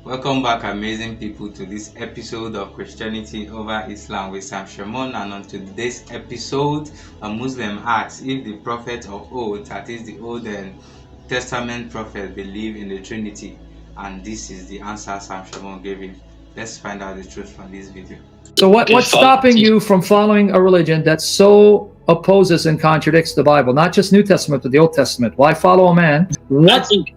Welcome back, amazing people, to this episode of Christianity over Islam with Sam Shamoun. And on today's episode, a Muslim asks if the prophet of old, that is the Old Testament prophet, believe in the Trinity. And this is the answer Sam Shamoun gave him. Let's find out the truth from this video. So what's stopping you from following a religion that so opposes and contradicts the Bible? Not just New Testament, but the Old Testament. Why follow a man? I think,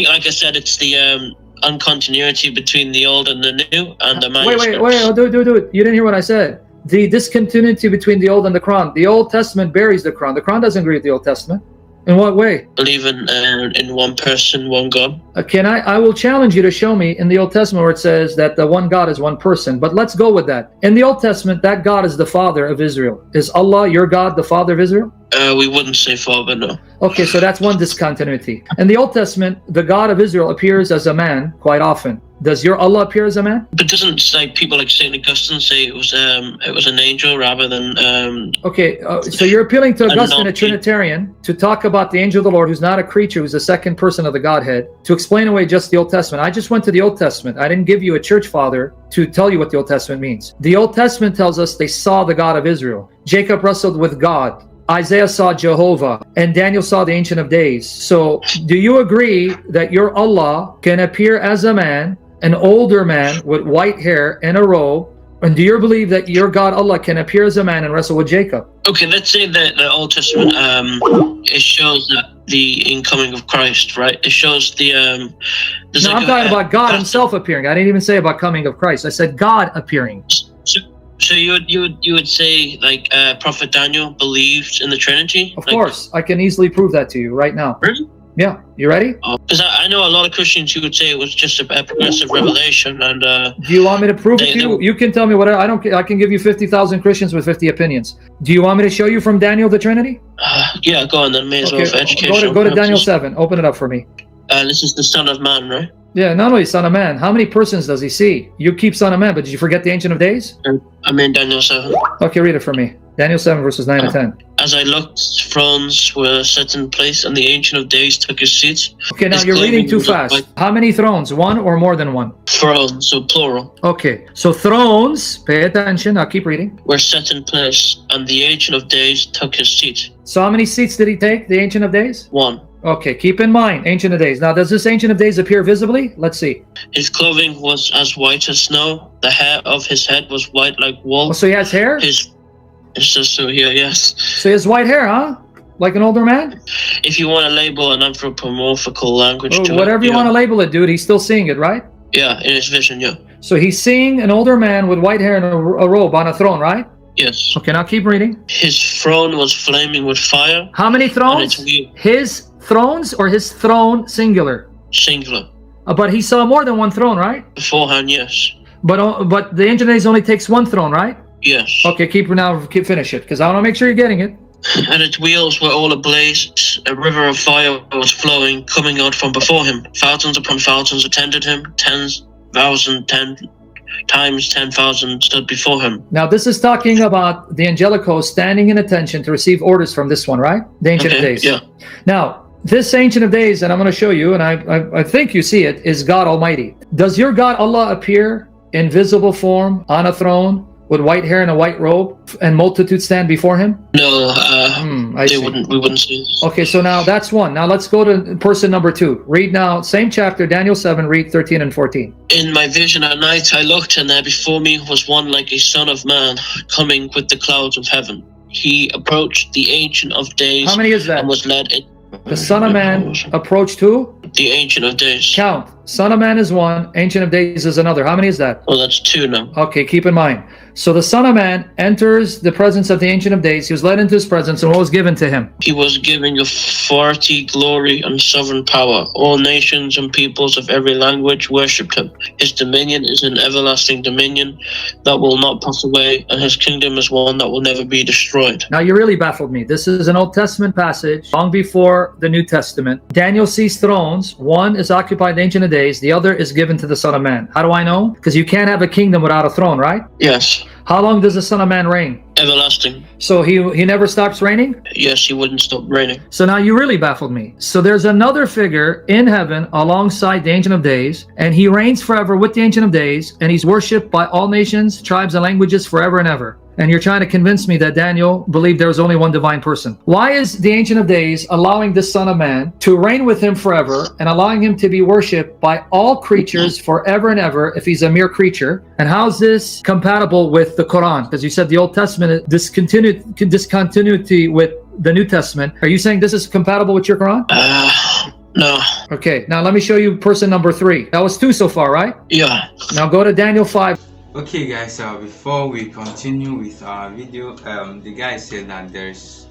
like I said, it's the uncontinuity between the old and the new, and the manuscripts. Wait, do it. You didn't hear what I said. The discontinuity between the Old and the Quran. The Old Testament buries the Quran. The Quran doesn't agree with the Old Testament. In what way? Believe in one person, one God. I will challenge you to show me in the Old Testament where it says that the one God is one person. But let's go with that. In the Old Testament, that God is the father of Israel. Is Allah, your God, the father of Israel? We wouldn't say father, no. Okay, so that's one discontinuity. In the Old Testament, the God of Israel appears as a man quite often. Does your Allah appear as a man? But doesn't people like Saint Augustine say it was an angel rather than? So you're appealing to Augustine, a Trinitarian, to talk about the angel of the Lord, who's not a creature, who's the second person of the Godhead, to explain away just the Old Testament. I just went to the Old Testament. I didn't give you a church father to tell you what the Old Testament means. The Old Testament tells us they saw the God of Israel. Jacob wrestled with God. Isaiah saw Jehovah, and Daniel saw the Ancient of Days. So do you agree that your Allah can appear as a man, an older man with white hair and a robe? And do you believe that your God Allah can appear as a man and wrestle with Jacob? Okay, let's say that the Old Testament it shows that the incoming of Christ, right? It shows the I'm talking about God himself appearing. I didn't even say about coming of Christ. I said God appearing. So you would say like Prophet Daniel believed in the Trinity? Of course, I can easily prove that to you right now. Really? Yeah, you ready? Because I know a lot of Christians who would say it was just a progressive revelation. And do you want me to prove it to you? You can tell me whatever. I can give you 50,000 Christians with 50 opinions. Do you want me to show you from Daniel the Trinity? Yeah, go on then. May as well for education. Go to Daniel 7. Open it up for me. This is the Son of Man, right? Yeah, not only Son of Man. How many persons does he see? You keep Son of Man, but did you forget the Ancient of Days? I'm in Daniel 7. Okay, read it for me. Daniel 7 verses 9 and 10. As I looked, thrones were set in place, and the Ancient of Days took his seat. Okay, now you're reading too fast. How many thrones? One or more than one? Thrones, so plural. Okay, so thrones, pay attention, I'll keep reading. Were set in place, and the Ancient of Days took his seat. So how many seats did he take, the Ancient of Days? One. Okay, keep in mind, Ancient of Days. Now, does this Ancient of Days appear visibly? Let's see. His clothing was as white as snow. The hair of his head was white like wool. Oh, so he has hair? It's just so here, yes. So he has white hair, huh? Like an older man? If you want to label an anthropomorphical language to whatever it, you want to label it, dude, he's still seeing it, right? Yeah, in his vision, yeah. So he's seeing an older man with white hair and a robe on a throne, right? Yes. Okay, now keep reading. His throne was flaming with fire. How many thrones? His thrones or his throne singular? Singular. But he saw more than one throne, right? Beforehand, yes. But the Ancient of Days only takes one throne, right? Yes. Okay, finish it, because I want to make sure you're getting it. And its wheels were all ablaze. A river of fire was flowing, coming out from before him. Thousands upon thousands attended him. 10,000 times 10,000 stood before him. Now, this is talking about the angelic host standing in attention to receive orders from this one, right? The Ancient of Days. Yeah. Now, this Ancient of Days, and I'm going to show you, and I think you see it, is God Almighty. Does your God Allah appear in visible form on a throne with white hair and a white robe, and multitudes stand before him? No, we wouldn't see this. Okay, so now that's one. Now let's go to person number 2. Read now, same chapter, Daniel 7, read 13 and 14. In my vision at night I looked, and there before me was one like a son of man, coming with the clouds of heaven. He approached the Ancient of Days. How many is that? And was led in. The Son of Man approached who? The Ancient of Days. Count. Son of Man is one, Ancient of Days is another. How many is that? Well, that's 2 now. Okay, keep in mind. So the Son of Man enters the presence of the Ancient of Days. He was led into his presence, and what was given to him? He was given authority, glory, and sovereign power. All nations and peoples of every language worshipped him. His dominion is an everlasting dominion that will not pass away, and his kingdom is one that will never be destroyed. Now you really baffled me. This is an Old Testament passage long before the New Testament. Daniel sees thrones. One is occupied the Ancient of Days, the other is given to the Son of Man. How do I know? Because you can't have a kingdom without a throne, right? Yes. How long does the Son of Man reign? Everlasting. So he never stops reigning? Yes, he wouldn't stop reigning. So now you really baffled me. So there's another figure in heaven alongside the Ancient of Days, and he reigns forever with the Ancient of Days, and he's worshipped by all nations, tribes, and languages forever and ever. And you're trying to convince me that Daniel believed there was only one divine person. Why is the Ancient of Days allowing the Son of Man to reign with him forever and allowing him to be worshipped by all creatures forever and ever if he's a mere creature? And how is this compatible with the Quran? Because you said the Old Testament discontinuity with the New Testament. Are you saying this is compatible with your Quran? No. Okay, now let me show you person number 3. That was 2 so far, right? Yeah. Now go to Daniel 5. Okay guys, before we continue with our video, the guy said that there's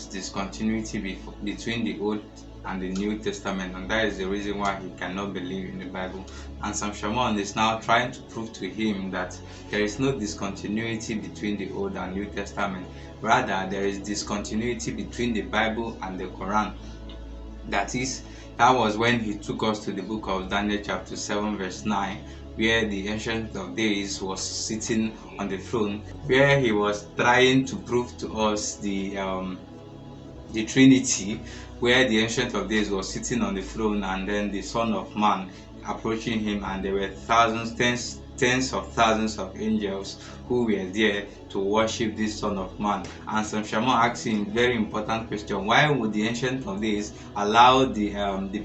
discontinuity between the Old and the New Testament, and that is the reason why he cannot believe in the Bible. And Shamoun is now trying to prove to him that there is no discontinuity between the Old and New Testament. Rather, there is discontinuity between the Bible and the Quran. That was when he took us to the book of Daniel chapter 7 verse 9, where the Ancient of Days was sitting on the throne, where he was trying to prove to us the Trinity, where the Ancient of Days was sitting on the throne, and then the Son of Man approaching him, and there were tens of thousands of angels who were there to worship this Son of Man. And Shamoun asked him a very important question: why would the Ancient of Days allow the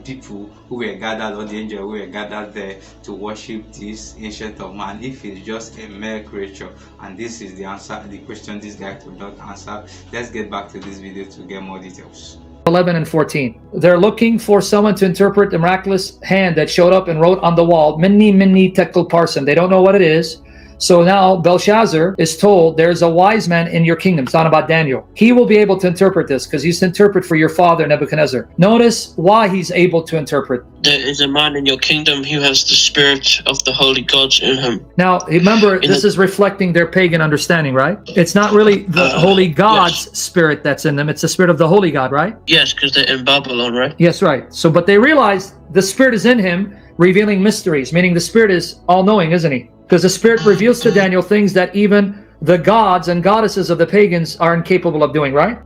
people who were gathered, or the angels who were gathered there, to worship this Ancient of Man if he's just a mere creature? And this is the answer, the question this guy could not answer. Let's get back to this video to get more details. 11 and 14. They're looking for someone to interpret the miraculous hand that showed up and wrote on the wall, Minni Minni Tekel Parson. They don't know what it is. So now Belshazzar is told there's a wise man in your kingdom. It's not about Daniel. He will be able to interpret this because he's to interpret for your father Nebuchadnezzar. Notice why he's able to interpret. There is a man in your kingdom who has the spirit of the holy gods in him. Now, remember, this is reflecting their pagan understanding, right? It's not really the holy God's spirit that's in them. It's the spirit of the holy God, right? Yes, because they're in Babylon, right? Yes, right. So, but they realize the spirit is in him, revealing mysteries, meaning the spirit is all-knowing, isn't he? Because the spirit reveals to Daniel things that even the gods and goddesses of the pagans are incapable of doing, right?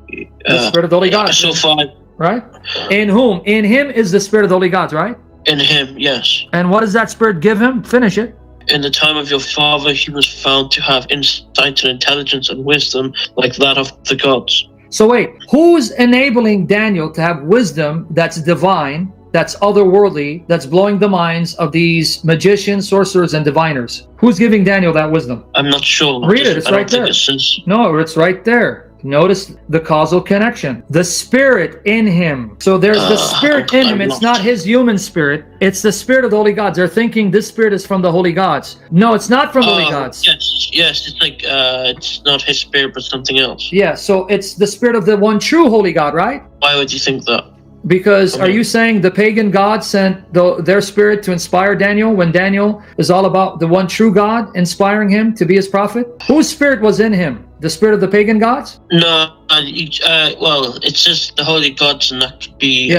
The spirit of the holy gods. So far. Right? In whom? In him is the spirit of the holy gods, right? In him, yes. And what does that spirit give him? Finish it. In the time of your father, he was found to have insight and intelligence and wisdom like that of the gods. So wait, who's enabling Daniel to have wisdom that's divine, that's otherworldly, that's blowing the minds of these magicians, sorcerers, and diviners? Who's giving Daniel that wisdom? I'm not sure. Read it, it's right there. No, it's right there. Notice the causal connection. The spirit in him. So there's the spirit in him. It's not his human spirit. It's the spirit of the holy gods. They're thinking this spirit is from the holy gods. No, it's not from the holy gods. Yes. It's like it's not his spirit, but something else. Yeah, so it's the spirit of the one true holy God, right? Why would you think that? Because are you saying the pagan gods sent their spirit to inspire Daniel when Daniel is all about the one true God inspiring him to be his prophet? Whose spirit was in him? The spirit of the pagan gods? No, well, it's just the holy gods, and that could be.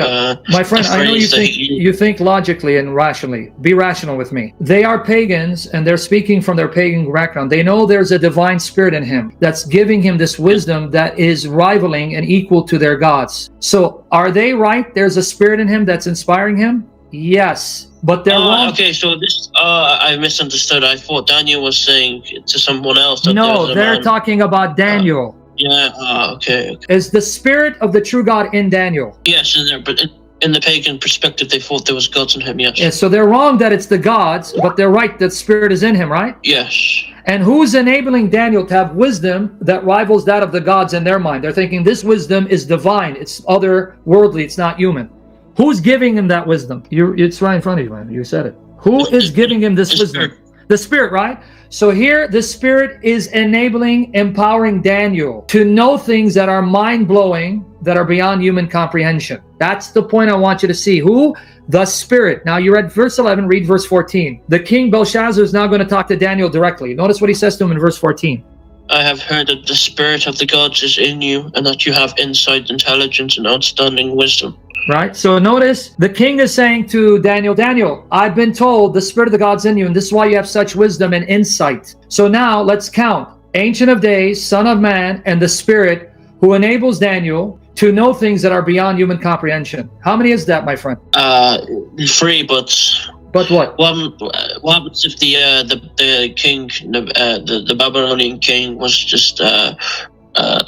My friend, I know you think logically and rationally. Be rational with me. They are pagans, and they're speaking from their pagan background. They know there's a divine spirit in him that's giving him this wisdom that is rivaling and equal to their gods. So, are they right? There's a spirit in him that's inspiring him? Yes. But they're wrong. Okay, so this I misunderstood. I thought Daniel was saying to someone else that no, they're talking about Daniel. Okay. Is the spirit of the true God in Daniel? Yes, in there, but in the pagan perspective, they thought there was gods in him, yes. Yeah, so they're wrong that it's the gods, but they're right that spirit is in him, right? Yes. And who's enabling Daniel to have wisdom that rivals that of the gods in their mind? They're thinking this wisdom is divine. It's otherworldly. It's not human. Who's giving him that wisdom? It's right in front of you, man. You said it. Who is giving him this wisdom? The Spirit, right? So here, the Spirit is enabling, empowering Daniel to know things that are mind-blowing, that are beyond human comprehension. That's the point I want you to see. Who? The Spirit. Now, you read verse 11, read verse 14. The king Belshazzar is now going to talk to Daniel directly. Notice what he says to him in verse 14. I have heard that the spirit of the gods is in you, and that you have insight, intelligence, and outstanding wisdom. Right? So notice the king is saying to Daniel, Daniel, I've been told the Spirit of the God's in you, and this is why you have such wisdom and insight. So now let's count. Ancient of Days, Son of Man, and the Spirit who enables Daniel to know things that are beyond human comprehension. How many is that, my friend? 3, but what? What happens if the king, the Babylonian king, was just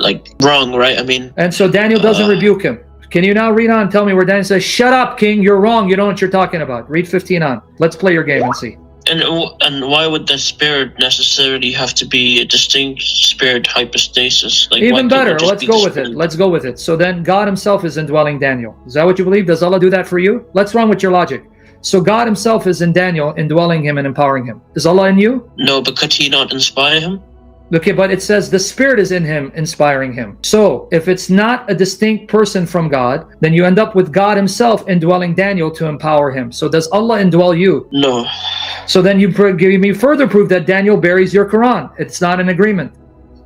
like wrong, right? I mean, and so Daniel doesn't rebuke him. Can you now read on and tell me where Daniel says, "Shut up, king, you're wrong, you don't know what you're talking about"? Read 15 on. Let's play your game and see. And why would the spirit necessarily have to be a distinct spirit hypostasis? Like, even better, let's go with it. Let's go with it. So then God himself is indwelling Daniel. Is that what you believe? Does Allah do that for you? Let's run with your logic. So God himself is in Daniel, indwelling him and empowering him. Is Allah in you? No, but could he not inspire him? Okay, but it says the Spirit is in him, inspiring him. So if it's not a distinct person from God, then you end up with God himself indwelling Daniel to empower him. So does Allah indwell you? No. So then you give me further proof that Daniel buries your Quran. It's not an agreement.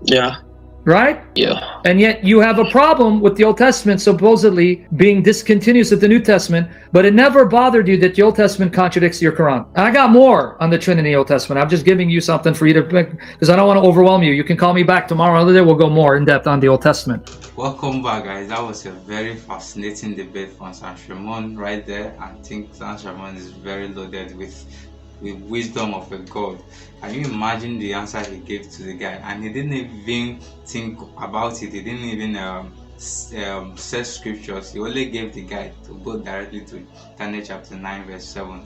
Yeah. Right? Yeah. And yet you have a problem with the Old Testament supposedly being discontinuous with the New Testament, but it never bothered you that the Old Testament contradicts your Quran. And I got more on the Trinity Old Testament. I'm just giving you something for you to pick, because I don't want to overwhelm you. You can call me back tomorrow. Another day we'll go more in depth on the Old Testament. Welcome back, guys. That was a very fascinating debate from Shamoun right there. I think Shamoun is very loaded with wisdom of a God. Can you imagine the answer he gave to the guy? And he didn't even think about it. He didn't even search scriptures. He only gave the guy to go directly to Daniel chapter 9 verse 7.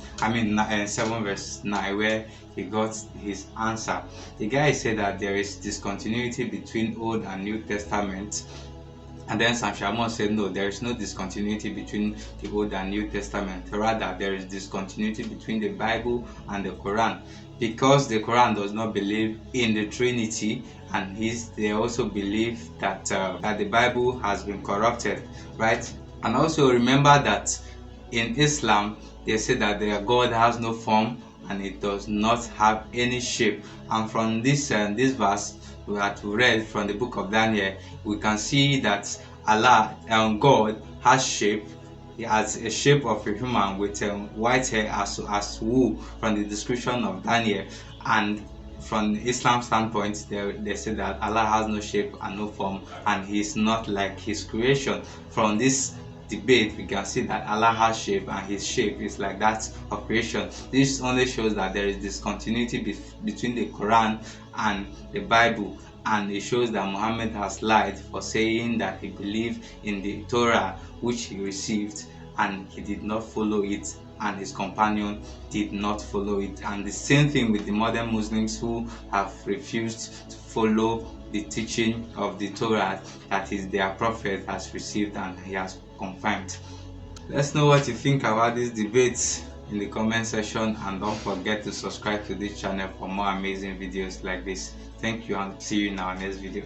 7 verse 9, where he got his answer. The guy said that there is discontinuity between Old and New Testament. And then Shamoun said, no, there is no discontinuity between the Old and New Testament. Rather, there is discontinuity between the Bible and the Quran. Because the Quran does not believe in the Trinity, and they also believe that the Bible has been corrupted, right? And also remember that in Islam, they say that their God has no form and it does not have any shape. And from this verse that we read from the book of Daniel, we can see that Allah and God has shape. He has a shape of a human with white hair as wool from the description of Daniel. And from the Islam standpoint, they say that Allah has no shape and no form, and he is not like his creation. From this debate, we can see that Allah has shape and his shape is like that of creation. This only shows that there is discontinuity between the Quran and the Bible, and it shows that Muhammad has lied for saying that he believed in the Torah which he received, and he did not follow it, and his companion did not follow it. And the same thing with the modern Muslims who have refused to follow the teaching of the Torah that is their prophet has received and he has confirmed. Let's know what you think about this debate in the comment section, and don't forget to subscribe to this channel for more amazing videos like this. Thank you, and see you in our next video.